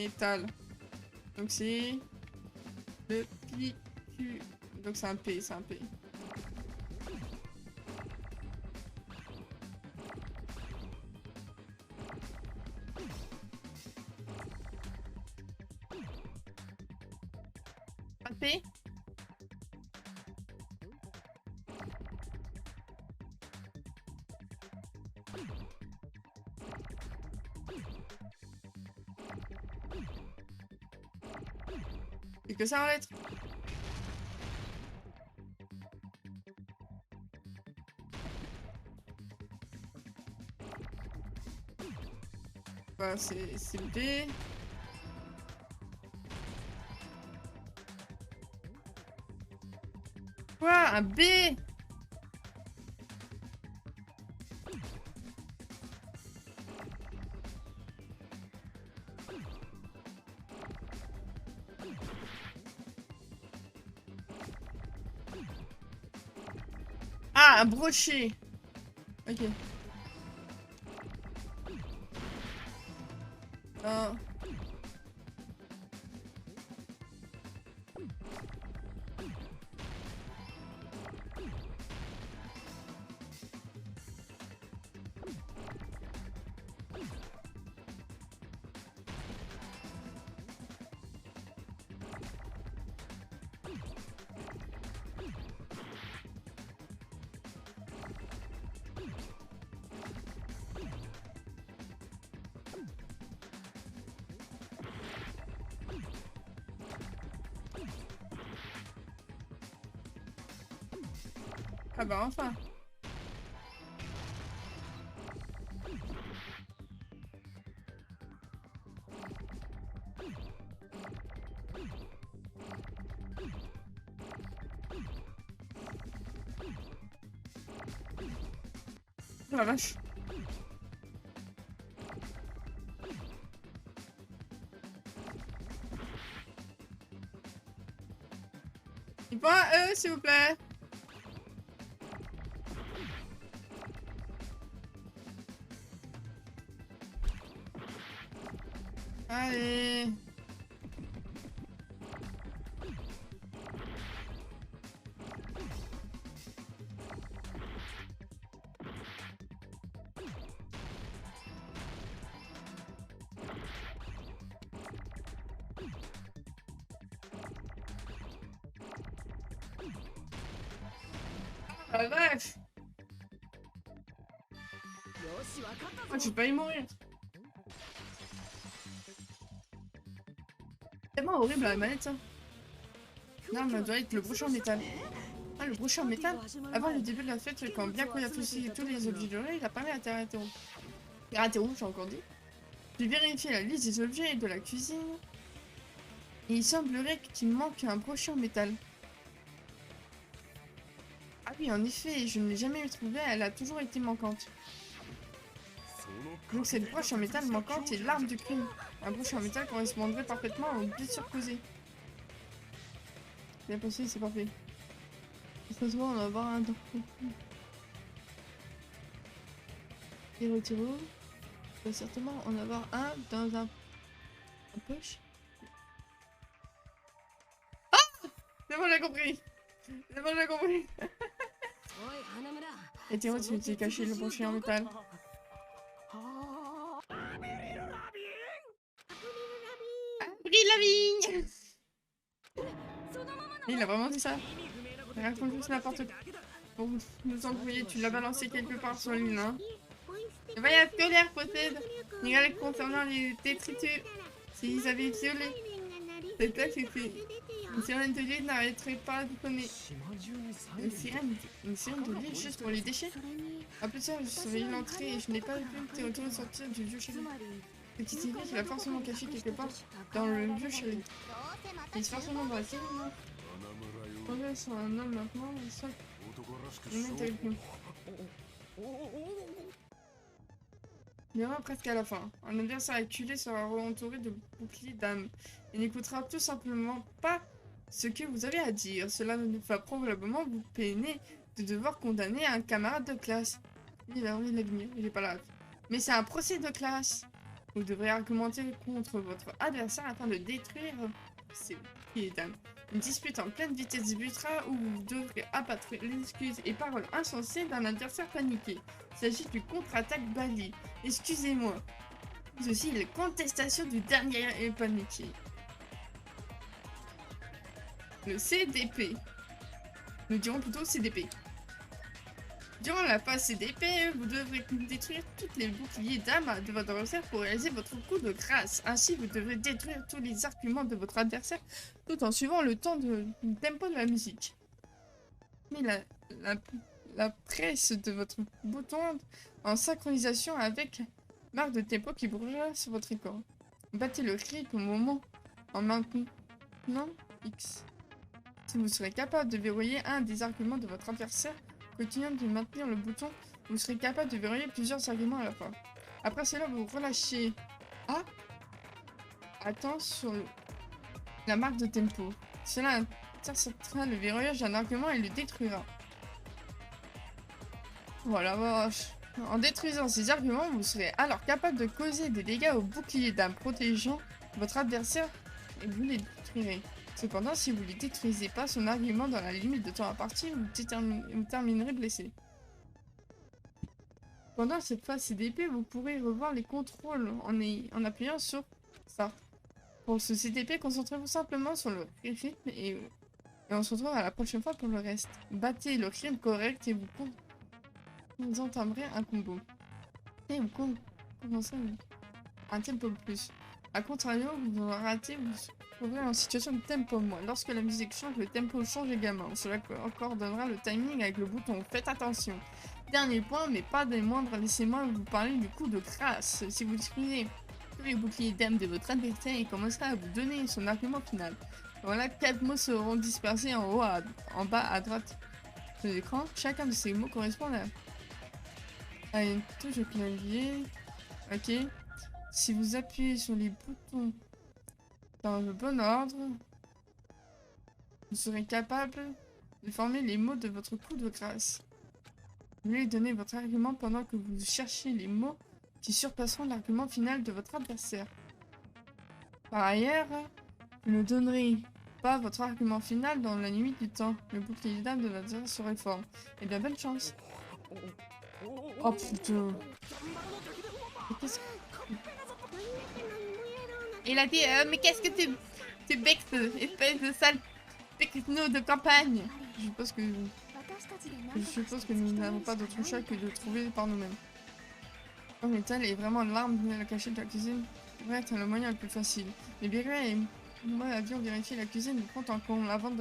métal. Donc c'est le PQ. Donc c'est un P, c'est un P. Un P. Et que ça en lettre. Bah, c'est le B. Quoi? Un B? Ah, un brochet. Ok. Ah bah enfin. Oh la vache. Il faut un E, s'il vous plaît. Allez. Ah la vache. Ah, j'ai pas y mourir. C'est tellement horrible la manette ça. Non, mais ça doit être le brochet en métal. Ah, le brochet en métal. Avant le début de la fête, quand bien qu'on a fusillé tous les objets dorés, il a parlé à Terratéro. Terratéro, j'ai encore dit. J'ai vérifié la liste des objets de la cuisine. Et il semblerait qu'il manque un brochet en métal. Ah oui, en effet, je ne l'ai jamais trouvée, elle a toujours été manquante. Donc cette broche en métal manquante est l'arme du crime. Un brochet en métal correspondrait parfaitement aux blessures causées. Bien passé, c'est parfait. Ça se voit, on va avoir un dans. Et retiro. On va certainement en avoir un dans un poche. Ah! C'est bon, j'ai compris. C'est bon, j'ai compris. Et Théo, tu t'es caché le brochet en métal. Avril Lavigne. Il a vraiment dit ça. Il raconte juste n'importe quoi. Pour nous embrouiller, tu l'as balancé quelque part sur l'île, hein. Le voyage scolaire possède une règle concernant les détritus. S'ils avaient violé cette texte, une sirène de l'île n'arrêterait pas de connaître. Une sirène de l'île juste pour les déchets. À plus tard, je surveillais l'entrée et je n'ai pas vu Théodore sortir du vieux chalet. Ce qui signifie qu'il a forcément caché quelque part dans le vieux chalet. Il est forcément dans la cellule, non? On est sur un homme maintenant, et ça. On est avec nous. Il ira presque à la fin. Un adversaire acculé sera entouré de boucliers d'âme et n'écoutera tout simplement pas ce que vous avez à dire. Cela va probablement vous peiner de devoir condamner un camarade de classe. Il est là, il est pas là. Mais c'est un procès de classe. Vous devrez argumenter contre votre adversaire afin de détruire ses boucliers d'âme. Une dispute en pleine vitesse débutera où vous devrez abattre l'excuse et paroles insensées d'un adversaire paniqué. Il s'agit du contre-attaque Bali. Excusez-moi. Ceci est la contestation du dernier paniqué. Le CDP. Nous dirons plutôt CDP. Durant la phase CDP, vous devrez détruire toutes les boucliers d'âme de votre adversaire pour réaliser votre coup de grâce. Ainsi, vous devrez détruire tous les arguments de votre adversaire tout en suivant le tempo de la musique. Mais la presse de votre bouton en synchronisation avec marque de tempo qui bougera sur votre écran. Battez le rythme au moment en maintenant X. Si vous serez capable de verrouiller un des arguments de votre adversaire, continuant de maintenir le bouton, vous serez capable de verrouiller plusieurs arguments à la fois. Après cela, vous relâchez A. Attends sur la marque de tempo. Cela interceptera le verrouillage d'un argument et le détruira. Voilà, vache. En détruisant ces arguments, vous serez alors capable de causer des dégâts au bouclier d'âme protégeant votre adversaire et vous les détruirez. Cependant, si vous ne détruisez pas son argument dans la limite de temps imparti, vous terminerez blessé. Pendant cette phase CDP, vous pourrez revoir les contrôles en appuyant sur ça. Pour ce CDP, concentrez-vous simplement sur le rythme et on se retrouve à la prochaine fois pour le reste. Battez le rythme correct et vous entamerez un combo. Et vous commencerez un tempo plus. A contrario, vous ratez, vous trouverez en situation de tempo moins. Lorsque la musique change, le tempo change également. Cela coordonnera le timing avec le bouton. Faites attention. Dernier point, mais pas des moindres, laissez-moi vous parler du coup de grâce. Si vous détruisez tous les boucliers d'âme de votre adversaire, il commencera à vous donner son argument final. Voilà, 4 mots seront dispersés en haut, en bas, à droite de l'écran. Chacun de ces mots correspond à une touche de clavier. Ok. Si vous appuyez sur les boutons dans le bon ordre, vous serez capable de former les mots de votre coup de grâce. Vous lui donnez votre argument pendant que vous cherchez les mots qui surpasseront l'argument final de votre adversaire. Par ailleurs, vous ne donnerez pas votre argument final dans la limite du temps. Le bouclier d'âme de l'adversaire se réforme. Et bien bonne chance. Oh putain. Il a dit, mais qu'est-ce que tu becques, espèce de sale techno de campagne. Je suppose que nous n'avons pas d'autre choix que de trouver par nous-mêmes. Oh mais tel est vraiment l'arme à la cachette de la cuisine. Ouais, c'est le moyen le plus facile. Mais Birra et moi avions vérifié la cuisine de compte en compte avant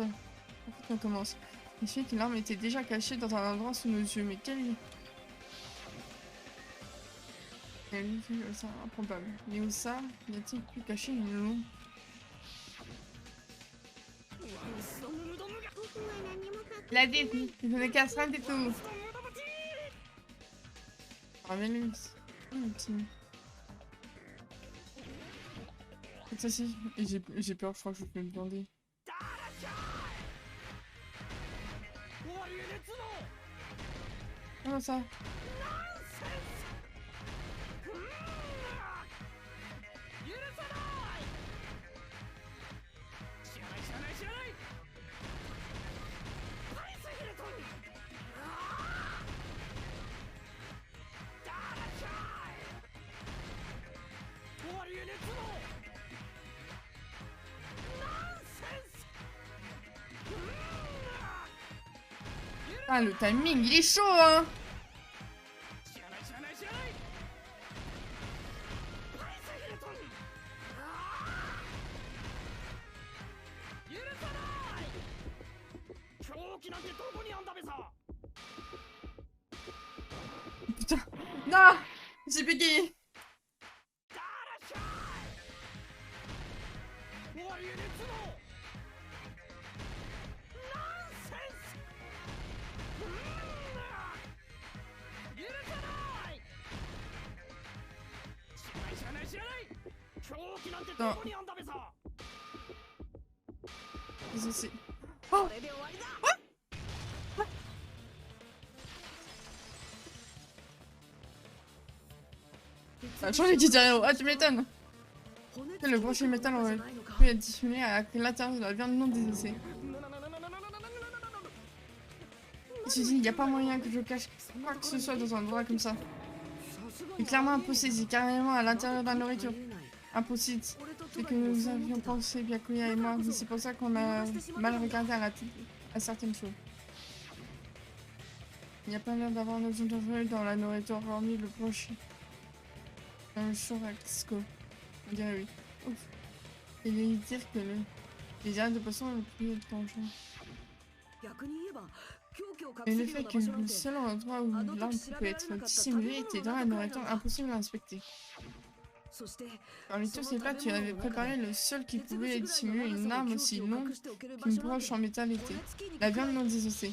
qu'on commence. Il suffit que l'arme était déjà cachée dans un endroit sous nos yeux, mais quel... C'est improbable. Mais où ça? Y a-t-il plus caché une long? La dit, je ne casse rien du tout. Ramène-lui. Ça si. Et j'ai peur, je crois que je vais me demander. Comment ça? Ah, le timing, il est chaud, hein! Putain! Non! J'ai bégayé! Non. C'est... Oh! Ça a changé Guitar Hero. Ah, tu m'étonnes. Le brochet métal aurait pu être dissimulé à l'intérieur de la viande non désossée. Je me suis dit, il n'y a pas moyen que je cache quoi que ce soit dans un endroit comme ça. C'est clairement impossible, c'est carrément à l'intérieur de la nourriture. Impossible. C'est que nous avions pensé, Byakuya et moi, mais c'est pour ça qu'on a mal regardé à certaines choses. Il n'y a pas l'air d'avoir un objet dangereux dans la nourriture, hormis le brochet. Un churrasco. On dirait oui. Ouf. Et lui dire que les airs de poisson ont plus dangereux. Et le fait que le seul endroit où l'arme pouvait être dissimulée était dans la nourriture, impossible à inspecter. Parmi tous ces plats, tu avais préparé le seul qui pouvait dissimuler une arme aussi longue qu'une broche en métal était. La viande non désossée.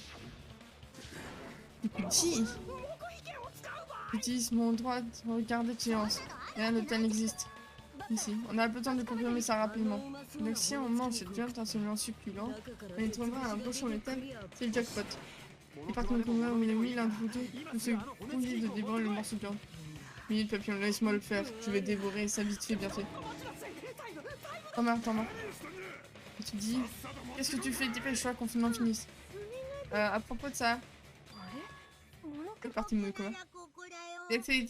Qui utilise mon droit de regarder de séance. Rien de tel n'existe. Ici, on a besoin de confirmer ça rapidement. Donc si on mange cette viande en se mélange succulent, on y trouvera un broche en métal, c'est le jackpot. Et par contre, au milieu, l'un de vous deux, vous se grouillez de dévorer le morceau de viande. Minute papillon, laisse-moi le faire. Je vais dévorer ça vite fait, bien fait. Thomas. Et tu dis, qu'est-ce que tu fais? Dépêche-toi, qu'on finisse. À propos de ça. C'est parti, mon quoi. C'est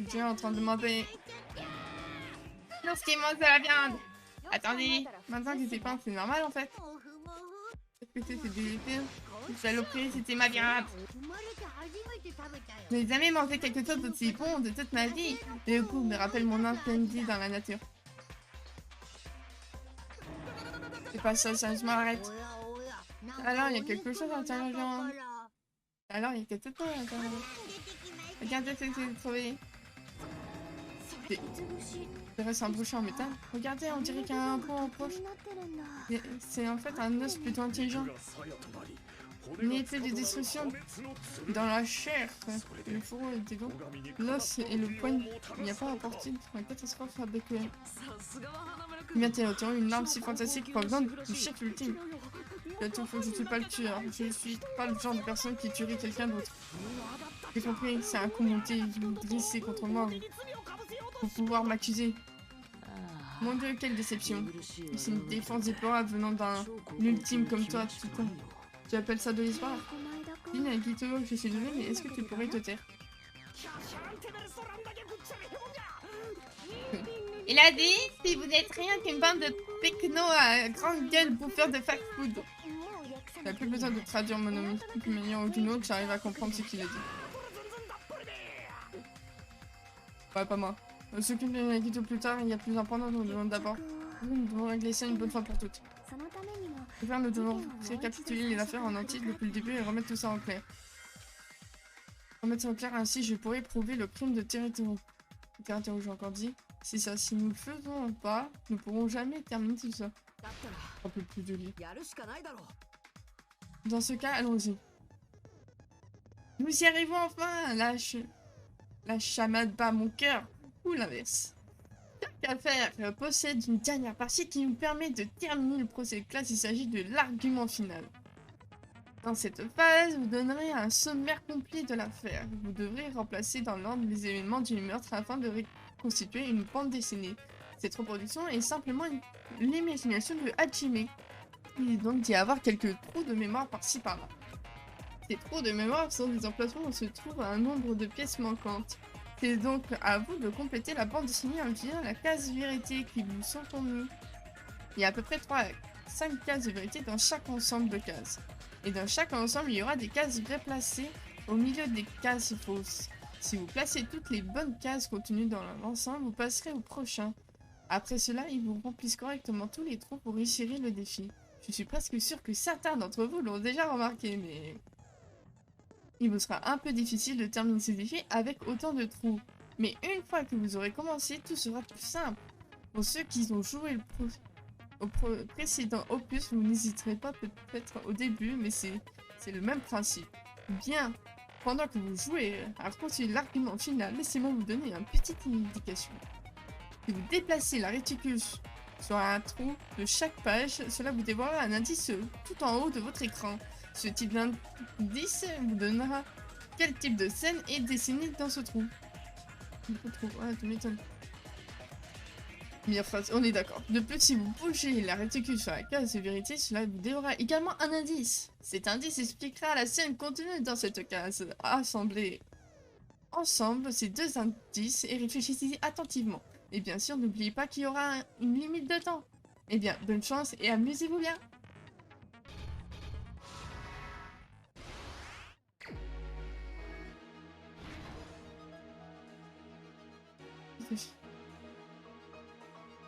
Je suis en train de demander. Lorsqu'il mange de la viande. Attendez, maintenant que c'est peint, c'est normal en fait. Qu'est-ce que c'est dégoûté? Une saloperie, c'était ma viande. Je n'ai jamais mangé quelque chose d'aussi bon de toute ma vie. Et le goût me rappelle mon ancienne vie dans la nature. C'est pas ça, je m'arrête. Alors, il y a quelque chose à l'intérieur de la viande. Alors, il y a quelque chose à l'intérieur. Regardez ce que j'ai trouvé. C'est un brochet en métal. Regardez, on dirait qu'il y a un point en proche. C'est en fait un os plutôt intelligent. Une épée de destruction dans la chair. Le fourreau était long. L'os et le poing. Il n'y a pas à porter pour une catastrophe avec bien théoriquement une arme si fantastique pour besoin du chef ultime. Je ne suis pas le tueur. Je suis pas le genre de personne qui tuerait quelqu'un d'autre. J'ai compris, c'est un coup monté, vous dressez contre moi pour pouvoir m'accuser. Mon Dieu, quelle déception. C'est une défense déplorable venant d'un ultime comme toi, tout le temps. Tu appelles ça de l'espoir? Dis, Akito, je suis désolée, mais est-ce que tu pourrais te taire? Il a dit, si vous n'êtes rien qu'une bande de pecnos à grande gueule bouffeurs de fast-food. T'as plus besoin de traduire mon nom. D'une manière ou d'une autre, j'arrive à comprendre ce qu'il a dit. Ouais, pas moi. On s'occupe de Akito plus tard, il y a plus important, nous demande d'abord. Nous devons régler ça une bonne fois pour toutes. Pour faire, nous devons récapituler l'affaire en entier depuis le début et remettre tout ça en clair. Remettre ça en clair, ainsi je pourrais prouver le crime de Terutoru. Terutoru, j'ai encore dit. C'est ça, si nous le faisons pas, nous pourrons jamais terminer tout ça. Un peu plus de lui. Dans ce cas, allons-y. Nous y arrivons enfin! La chamade bat mon cœur, ou l'inverse. Chaque affaire possède une dernière partie qui nous permet de terminer le procès de classe. Il s'agit de l'argument final. Dans cette phase, vous donnerez un sommaire complet de l'affaire. Vous devrez remplacer dans l'ordre les événements du meurtre afin de reconstituer une bande dessinée. Cette reproduction est simplement l'imagination de Hajime. Il est donc d'y avoir quelques trous de mémoire par-ci par-là. Ces trous de mémoire sont des emplacements où se trouve un nombre de pièces manquantes. C'est donc à vous de compléter la bande dessinée en utilisant la case vérité qui vous sont fournies. Il y a à peu près 3 à 5 cases de vérité dans chaque ensemble de cases. Et dans chaque ensemble, il y aura des cases bien placées au milieu des cases fausses. Si vous placez toutes les bonnes cases contenues dans l'ensemble, vous passerez au prochain. Après cela, ils vous remplissent correctement tous les trous pour réussir le défi. Je suis presque sûre que certains d'entre vous l'ont déjà remarqué, mais... il vous sera un peu difficile de terminer ce défi avec autant de trous. Mais une fois que vous aurez commencé, tout sera plus simple. Pour ceux qui ont joué au précédent opus, vous n'hésiterez pas peut-être au début, mais c'est le même principe. Bien, pendant que vous jouez à continuer l'argument final, laissez-moi vous donner une petite indication. Si vous déplacez la réticule sur un trou de chaque page, cela vous dévoilera un indice tout en haut de votre écran. Ce type d'indice vous donnera Quel type de scène est dessiné dans ce trou? Ouais, tu m'étonnes. Meilleure phrase, on est d'accord. De plus, si vous bougez la réticule sur la case de vérité, cela vous donnera également un indice. Cet indice expliquera la scène contenue dans cette case. Assemblez ensemble ces deux indices et réfléchissez attentivement. Et bien sûr, n'oubliez pas qu'il y aura une limite de temps. Eh bien, bonne chance et amusez-vous bien.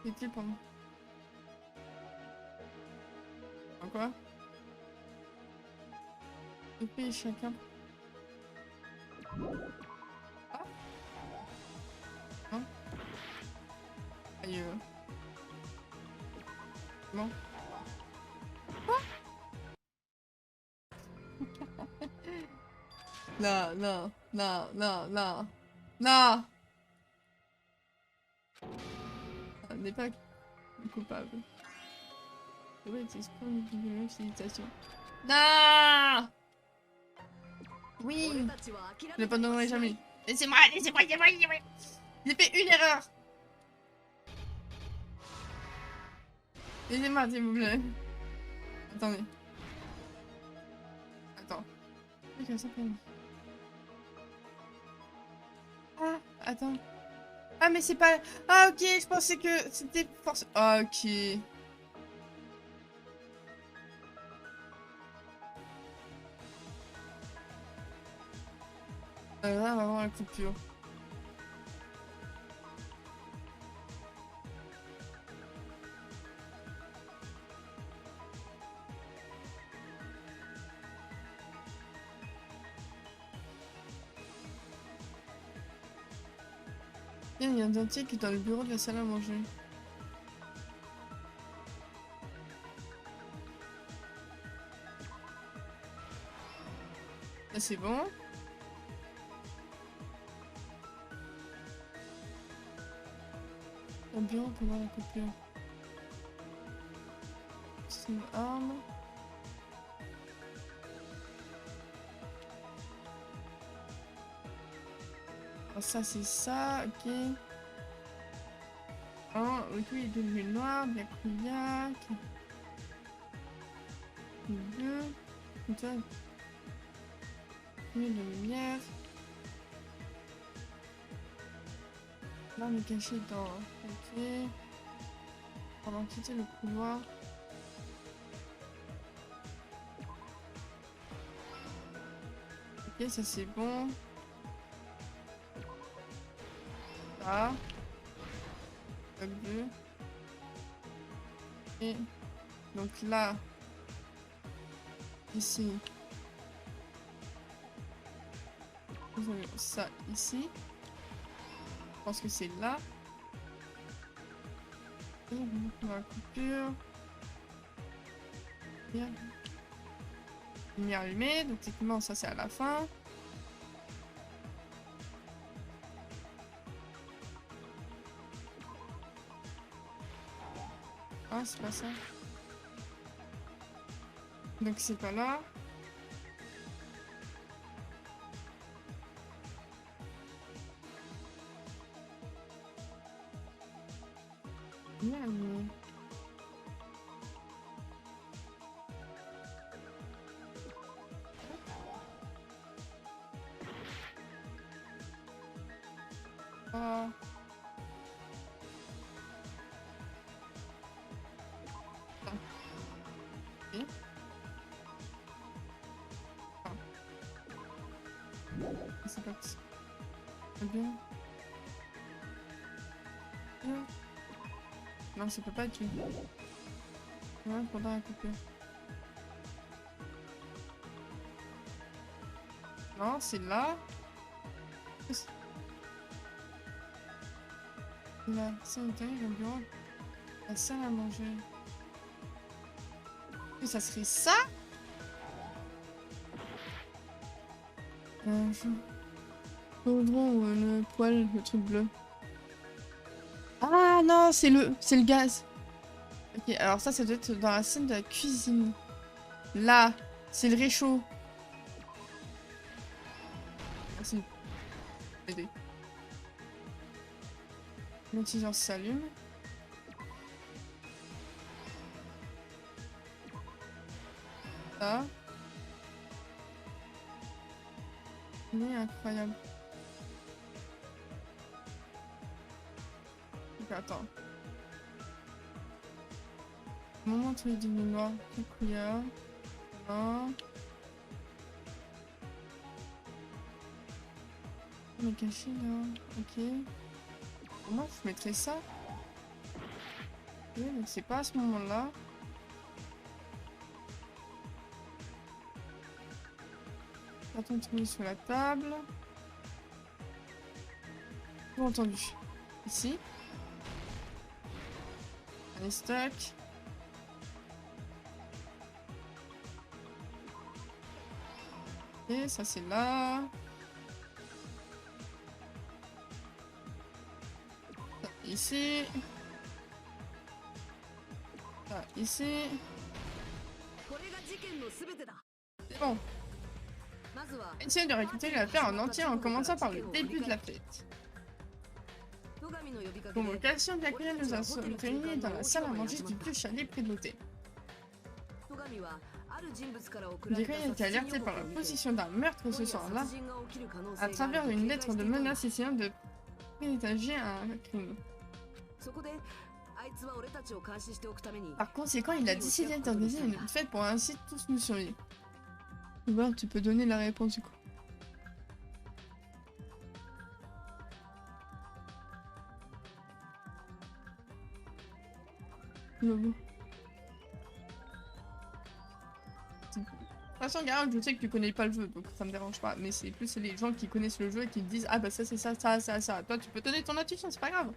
C'était pour moi. Quoi? Épée chacun. Ah non. Aïe. Bon. Quoi? Non, non, non, non, non. Non! On n'est pas coupable. Ouais, t'exprimes une vidéo, félicitations. Non! Oui! Je ne pardonnerai jamais. Laissez-moi, laissez-moi, laissez-moi, laissez-moi! J'ai fait une erreur! Laissez-moi, s'il vous plaît. Attendez. Attends. Ah, attends. Ah, mais c'est pas... Ah, ok, je pensais que c'était force... Ah, ok. Là, on va avoir la coupure. Il y a un dentier qui est dans le bureau de la salle à manger. Là, c'est bon. Au bureau pour voir la coupure. C'est une arme. Alors ça, c'est ça, ok. Oh, ok, il est devenu noir, bien couillac. Bleu. Comme ça. De lumière. L'arme est cachée dans... Ok. On va quitter le couloir. Ok, ça c'est bon. Là. Le bleu. Et donc là. Ici. Nous avons ça ici. Je pense que c'est là. Et on va la coupure. Bien. Lumière allumée, donc techniquement ça c'est à la fin. Ah, c'est pas ça. Donc c'est pas là. Lumière allumée. Ah. Ok. Ah. C'est pas possible. Bien. Bien. Non, ça peut pas être lui. Ouais, pendant la coupure. Non, c'est là. La sanitaire, le bureau. La salle à manger. Et ça serait ça? Chaudron, le poêle, le truc bleu. Ah non, c'est le gaz. Ok, alors ça doit être dans la scène de la cuisine. Là, c'est le réchaud. Aider. Le teaser s'allume. Ça. Mais incroyable. Ok, attends. Moment où il dit noir, Kikuya. Non. On est caché là. Ok. Comment je mettrais ça? Ok, donc c'est pas à ce moment-là. Carton tourné sur la table. Tout entendu. Ici. Allez, stock. Et ça c'est là. Ça, ici. Ça, ici. C'est bon. Essayez de récolter l'affaire en entier en commençant par le début de la fête. Convocation d'accueillir nous a réunis dans la salle à manger du vieux chalet près de l'hôtel. Dika a été alerté par la position d'un meurtre ce soir-là à travers une lettre de menace essayant de présager un crime. Par conséquent, il a décidé d'organiser une fête pour ainsi tous nous surveiller. Bon, tu peux donner la réponse du coup. De toute façon, Garant, je sais que tu connais pas le jeu, donc ça me dérange pas. Mais c'est plus les gens qui connaissent le jeu et qui te disent ah bah ça c'est ça, ça, ça, ça. Toi tu peux donner ton intuition, c'est pas grave.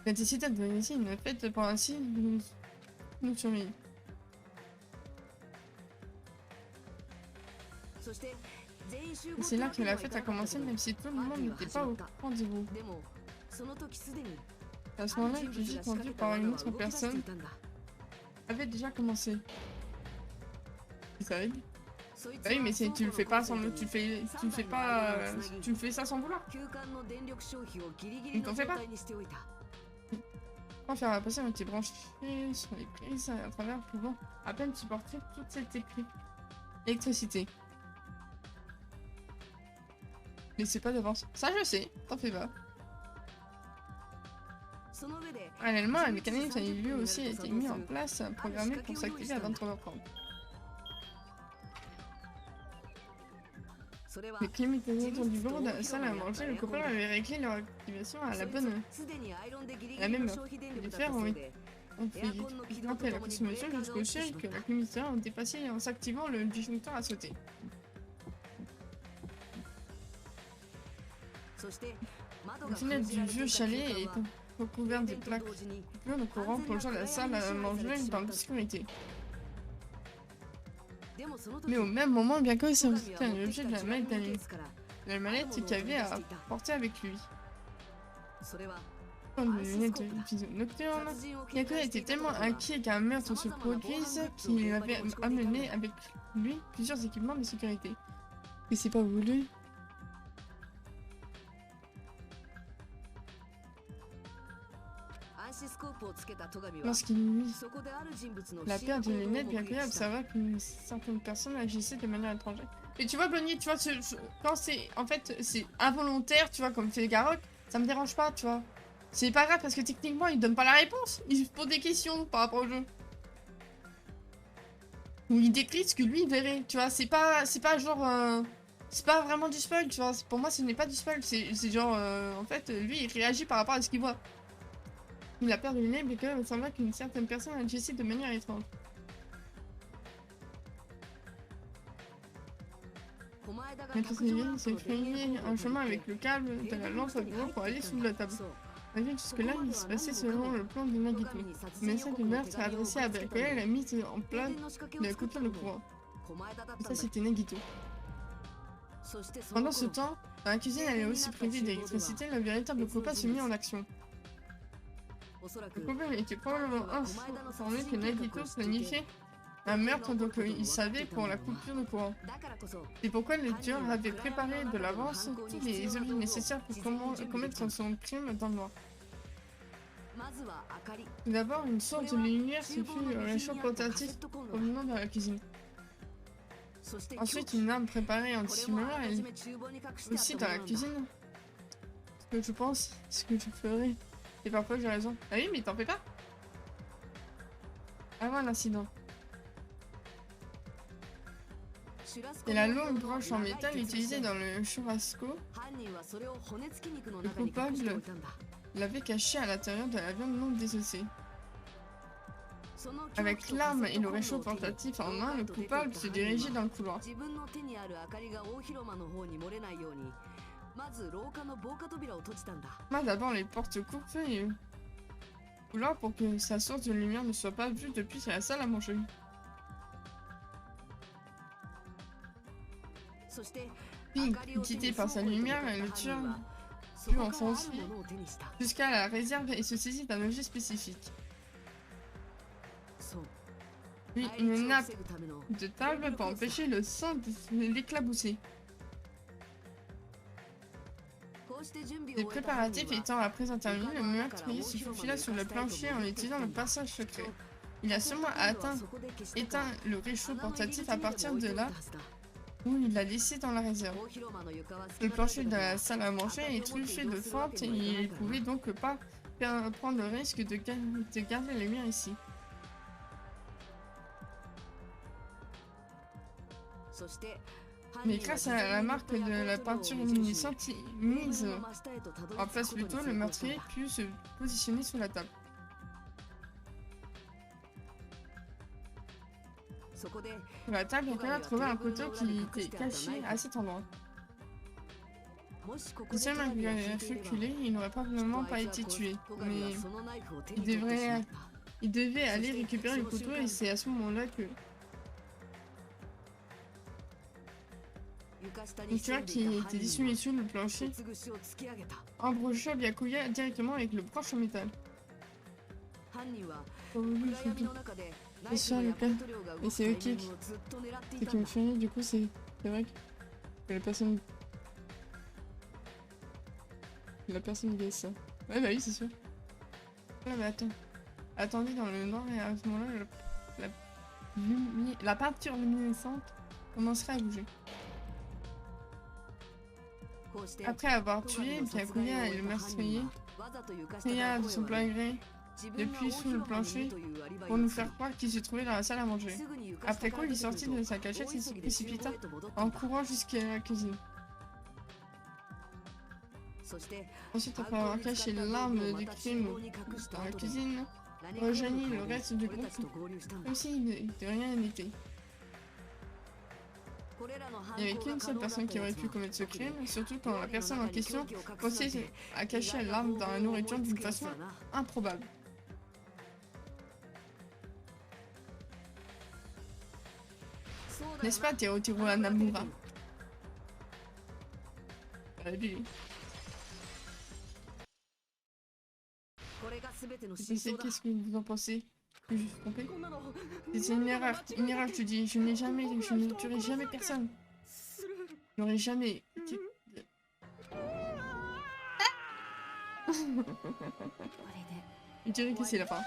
La décidé de venir ici une fête pour ainsi nous surveiller. Et c'est là que la fête a commencé, même si tout le monde n'était pas au rendez-vous. À ce moment-là, une visite tendue par une autre personne avait déjà commencé. Ça aide. Bah oui, mais tu le fais pas sans tu le fais pas, tu le fais ça sans vouloir. Tu t'en fais pas. Quand faire passer un petit branché sur les prises à travers pouvant à peine supporter toute cette électricité. Mais c'est pas d'avance. Ça je sais, t'en fais pas. Parallèlement, un mécanisme a lui aussi a été mis en place, programmé pour s'activer à 23h30. Les climatisateurs du bureau de la salle à manger, le copain avait réglé leur activation à la même heure. Les fers ont fait grimper la consommation jusqu'au seuil que la climatiseur ont dépassé en s'activant le disjoncteur à sauter. La fenêtre du vieux chalet est recouverte de plaques coupures de courant plongeant la salle à manger dans l'obscurité. Mais au même moment, bien que ça c'était un objet de la mallette d'Annie. La mallette qu'il avait à porter avec lui. Comme une lunette de vision nocturne, Yako était tellement inquiet qu'un meurtre se produise qu'il avait amené avec lui plusieurs équipements de sécurité. Mais c'est pas voulu. Lorsqu'il eut la paire de lunettes, Byakuya observa qu'une certaine personne agissait de manière étrangère. Et tu vois, Bonnie, tu vois, quand c'est en fait c'est involontaire, tu vois, comme fait Garok, ça me dérange pas, tu vois. C'est pas grave parce que techniquement, il donne pas la réponse. Il se pose des questions par rapport au jeu. Ou il décrit ce que lui il verrait, tu vois. C'est pas genre. C'est pas vraiment du spoil, tu vois. Pour moi, ce n'est pas du spoil. C'est genre. En fait, lui, il réagit par rapport à ce qu'il voit. Il a peur de lunettes et qu'il sembla qu'une certaine personne agissait de manière étrange. La personne s'est frayé un chemin avec le câble de la lance à bureau pour aller sous la table. Jusque-là, il se passait selon le plan de Nagito. Le message du meurtre adressé à Byakuya et la mise en place de la coupure de courant. Et ça, c'était Nagito. Pendant ce temps, dans la cuisine, elle est aussi privée d'électricité, le véritable Copa se mit en action. Le Copa était probablement informé que Nagito planifiait un meurtre, donc il savait pour la coupure de courant. C'est pourquoi le tueur avait préparé de l'avance tous les objets nécessaires pour commettre son crime dans le noir. Tout d'abord, une source de lumière qui fut un réchaud portatif provenant de la cuisine. Ensuite, une arme préparée en dissimulant aussi dans la cuisine. Ce que je pense, ce que je ferai. Et parfois j'ai raison. Ah oui, mais t'en fais pas. Avant l'incident. Et la longue branche en métal utilisée dans le churrasco, le coupable l'avait cachée à l'intérieur de la viande non désossée. Avec l'arme et le réchaud portatif en main, le coupable se dirigeait dans le couloir. D'abord les portes coupent et couloir pour que sa source de lumière ne soit pas vue depuis la salle à manger. Puis, guidé par sa lumière, le tueur put enfoncer jusqu'à la réserve et se saisit d'un objet spécifique. Puis une nappe de table pour empêcher le sang de l'éclabousser. Les préparatifs étant à présent terminés, le meurtrier se faufila sur le plancher en utilisant le passage secret. Il a sûrement éteint le réchaud portatif à partir de là où il l'a laissé dans la réserve. Le plancher de la salle à manger est truffé de fentes et il ne pouvait donc pas prendre le risque de garder les lumière ici. Mais grâce à la marque de la peinture luminescente mise en place plus tôt, le meurtrier put se positionner sur la table. Sur la table, quelqu'un a trouvé un couteau qui était caché à cet endroit. Si seulement il avait reculé, il n'aurait probablement pas été tué. Mais il devait aller récupérer le couteau et c'est à ce moment-là que... Le tueur qui était dissimulé sous le plancher embrocha Byakuya directement avec le broche en métal. Oh oui, c'est sûr le père. Et c'est ok. Ce qui me fait rire du coup c'est vrai que la personne gagne ça. Ouais bah oui c'est sûr. Ouais mais attends. Attendez dans le noir et à ce moment-là la peinture luminescente commencerait à bouger. Après avoir tué Byakuya et le meurtrier, Seiya de son plein gré depuis sous le plancher pour nous faire croire qu'il se trouvait dans la salle à manger. Après quoi, il est sorti de sa cachette et se précipita en courant jusqu'à la cuisine. Ensuite, après avoir caché l'arme du crime dans la cuisine, il rejoignit le reste du groupe comme si de rien n'était. Il n'y avait qu'une seule personne qui aurait pu commettre ce crime, surtout quand la personne en question pensait à cacher l'arme dans la nourriture d'une façon improbable. N'est-ce pas, Teruo Hanamura? Qu'est-ce que vous en pensez? Je me suis trompé. C'est une erreur, je te dis. Je ne tuerai jamais personne. Je n'aurai jamais... Je dirais que c'est la fin.